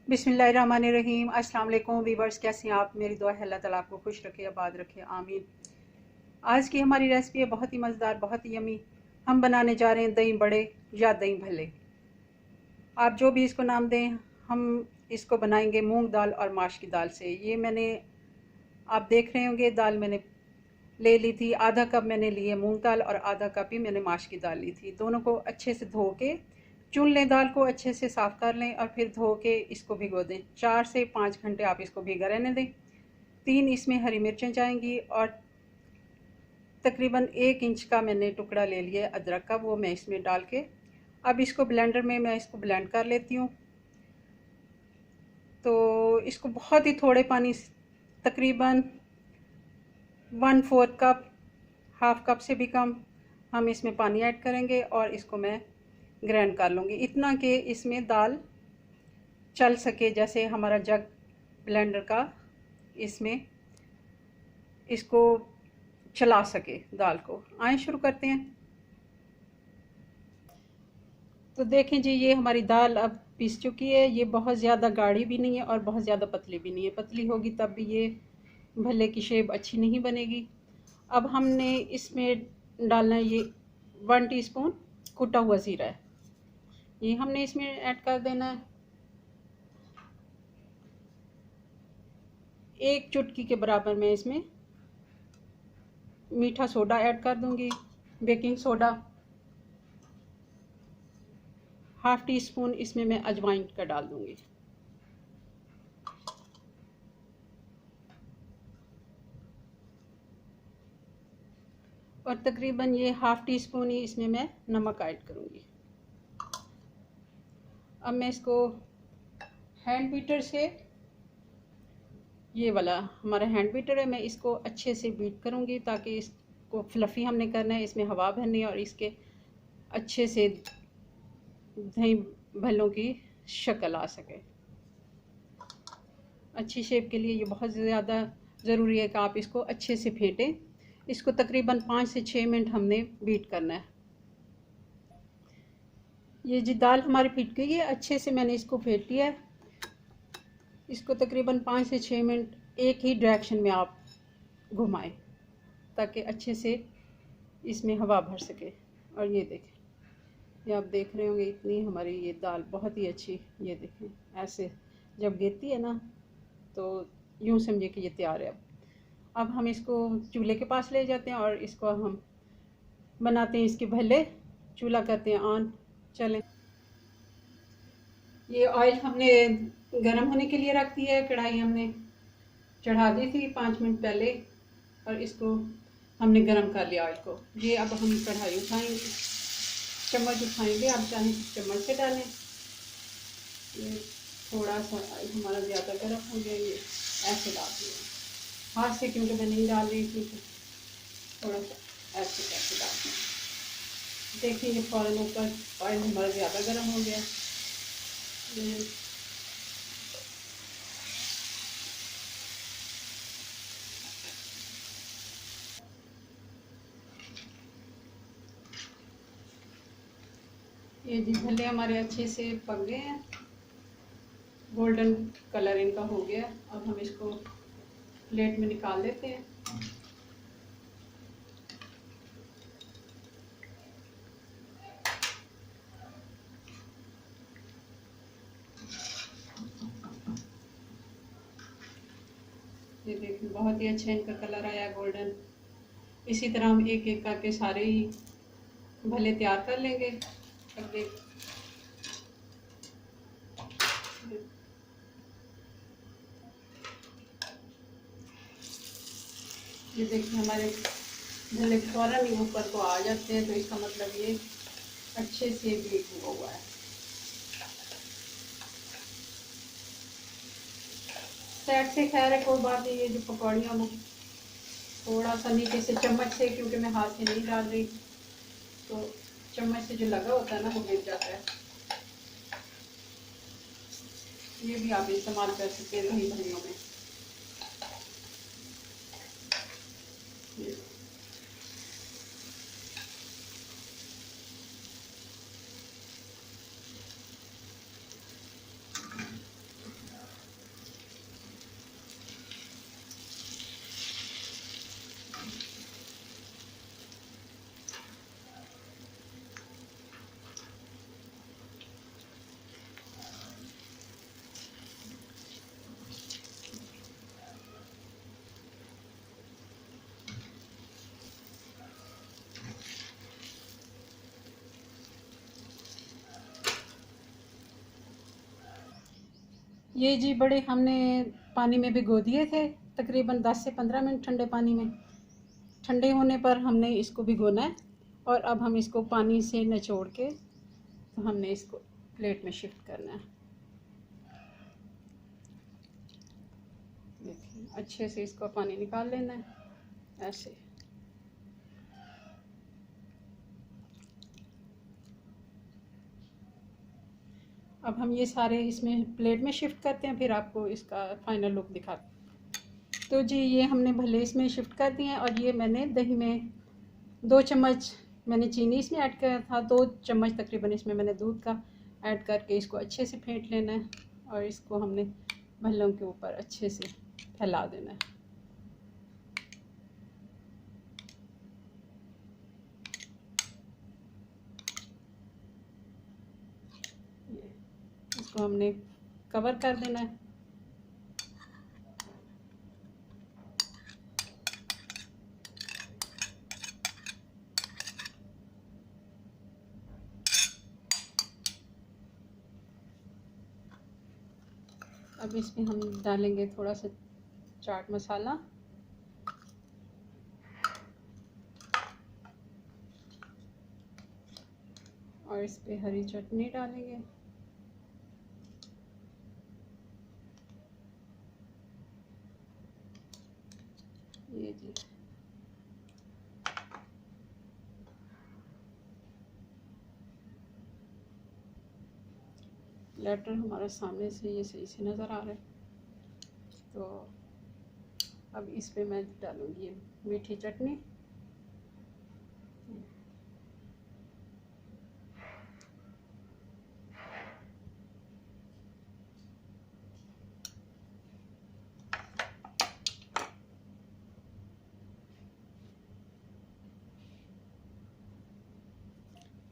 बिस्मिल्लाहिर्रहमानिर्रहीम। अस्सलाम वालेकुम वीवर्स, कैसे हैं आप? मेरी दुआ है अल्लाह ताला आपको खुश रखे, आबाद रखे, आमीन। आज की हमारी रेसिपी है बहुत ही मज़ेदार, बहुत ही यमी। हम बनाने जा रहे हैं दही बड़े या दही भल्ले, आप जो भी इसको नाम दें। हम इसको बनाएंगे मूंग दाल और माश की दाल से। ये मैंने, आप देख रहे होंगे, दाल मैंने ले ली थी। आधा कप मैंने लिए मूंग दाल और आधा कप ही मैंने माश की दाल ली थी। दोनों को अच्छे से धो के चुन लें, दाल को अच्छे से साफ़ कर लें और फिर धो के इसको भिगो दें। 4 से 5 घंटे आप इसको भिगा रहने दें। 3 इसमें हरी मिर्चें जाएंगी और तकरीबन 1 इंच का मैंने टुकड़ा ले लिया अदरक का, वो मैं इसमें डाल के अब इसको ब्लेंडर में मैं इसको ब्लेंड कर लेती हूँ। तो इसको बहुत ही थोड़े पानी, तकरीबन 1/4 कप, हाफ कप से भी कम हम इसमें पानी ऐड करेंगे और इसको मैं ग्राइंड कर लूँगी, इतना कि इसमें दाल चल सके, जैसे हमारा जग ब्लेंडर का इसमें इसको चला सके दाल को। आए शुरू करते हैं। तो देखें जी, ये हमारी दाल अब पीस चुकी है। ये बहुत ज़्यादा गाढ़ी भी नहीं है और बहुत ज़्यादा पतली भी नहीं है। पतली होगी तब भी ये भल्ले की शेप अच्छी नहीं बनेगी। अब हमने इसमें डालना है ये 1 टीस्पून कुटा हुआ ज़ीरा है, ये हमने इसमें ऐड कर देना है। 1 चुटकी के बराबर मैं इसमें मीठा सोडा ऐड कर दूंगी, बेकिंग सोडा। 1/2 टीस्पून इसमें मैं अजवाइन का डाल दूंगी। और तकरीबन ये 1/2 टीस्पून ही इसमें मैं नमक ऐड करूंगी। अब मैं इसको हैंड बीटर से, ये वाला हमारा हैंड बीटर है, मैं इसको अच्छे से बीट करूंगी ताकि इसको फ्लफ़ी हमने करना है, इसमें हवा भरनी है और इसके अच्छे से दही भल्लों की शक्ल आ सके। अच्छी शेप के लिए ये बहुत ज़्यादा ज़रूरी है कि आप इसको अच्छे से फेंटें। इसको तकरीबन 5 से 6 मिनट हमने बीट करना है। ये जी दाल हमारी पिट गई है, अच्छे से मैंने इसको फेंट लिया है। इसको तकरीबन 5 से 6 मिनट एक ही डायरेक्शन में आप घुमाएं ताकि अच्छे से इसमें हवा भर सके। और ये देखें, ये आप देख रहे होंगे, इतनी हमारी ये दाल बहुत ही अच्छी, ये देखें ऐसे जब गिरती है ना तो यूँ समझे कि ये तैयार है। अब हम इसको चूल्हे के पास ले जाते हैं और इसको हम बनाते हैं इसके भल्ले। चूल्हा करते हैं ऑन, चलें। ये ऑयल हमने गर्म होने के लिए रख दिया है। कढ़ाई हमने चढ़ा दी थी 5 मिनट पहले और इसको हमने गर्म कर लिया ऑयल को। ये अब हम कढ़ाई उठाएंगे, चम्मच उठाएंगे, आप चाहें चम्मच से डालें। ये थोड़ा सा हमारा ज़्यादा गर्म हो गया, ये ऐसे डाल दिया हाथ से, क्योंकि मैं नहीं डाल रही थी, तो थोड़ा सा ऐसे करके डाल दिया। देखिए ये फ़ौरन ऊपर ऑयल हमारा ज़्यादा गर्म हो गया। ये जी भल्ले हमारे अच्छे से पक गए हैं, गोल्डन कलर इनका हो गया। अब हम इसको प्लेट में निकाल लेते हैं। ये देखिए बहुत ही अच्छा इनका कलर आया, गोल्डन। इसी तरह हम एक एक करके सारे ही भले तैयार कर लेंगे। अब ये देखिए हमारे भले फौरन ही ऊपर को आ जाते हैं, तो इसका मतलब ये अच्छे से बेक हुआ है। साइड से खैर है, कोई बात नहीं। ये जो पकौड़ियाँ वो थोड़ा सा नीचे से चम्मच से, क्योंकि मैं हाथ से नहीं डाल रही, तो चम्मच से जो लगा होता है ना वो गिर जाता है। ये भी आप इस्तेमाल कर सकते हैं दही भल्लियों में। ये जी बड़े हमने पानी में भिगो दिए थे तकरीबन 10 से 15 मिनट ठंडे पानी में। ठंडे होने पर हमने इसको भिगोना है और अब हम इसको पानी से निचोड़ के तो हमने इसको प्लेट में शिफ्ट करना है। देखिए अच्छे से इसको पानी निकाल लेना है ऐसे। अब हम ये सारे इसमें प्लेट में शिफ्ट करते हैं, फिर आपको इसका फाइनल लुक दिखाते हैं। तो जी ये हमने भले इसमें शिफ्ट कर दिए हैं और ये मैंने दही में 2 चम्मच मैंने चीनी इसमें ऐड किया था, 2 चम्मच तकरीबन इसमें मैंने दूध का ऐड करके इसको अच्छे से फेंट लेना है और इसको हमने भल्लों के ऊपर अच्छे से फैला देना है। इसको हमने कवर कर देना है। अब इसमें हम डालेंगे थोड़ा सा चाट मसाला और इस पे हरी चटनी डालेंगे। ये जी लेटर हमारा सामने से ये सही से नज़र आ रहा है। तो अब इस पे मैं डालूँगी ये मीठी चटनी।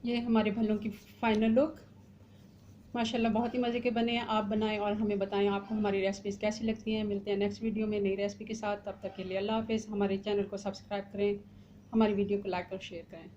ये हमारे भल्लों की फ़ाइनल लुक माशाल्लाह बहुत ही मज़े के बने हैं। आप बनाएं और हमें बताएं आपको हमारी रेसिपीज़ कैसी लगती हैं। मिलते हैं नेक्स्ट वीडियो में नई रेसिपी के साथ। तब तक के लिए अल्लाह हाफ़िज़। हमारे चैनल को सब्सक्राइब करें, हमारी वीडियो को लाइक और शेयर करें।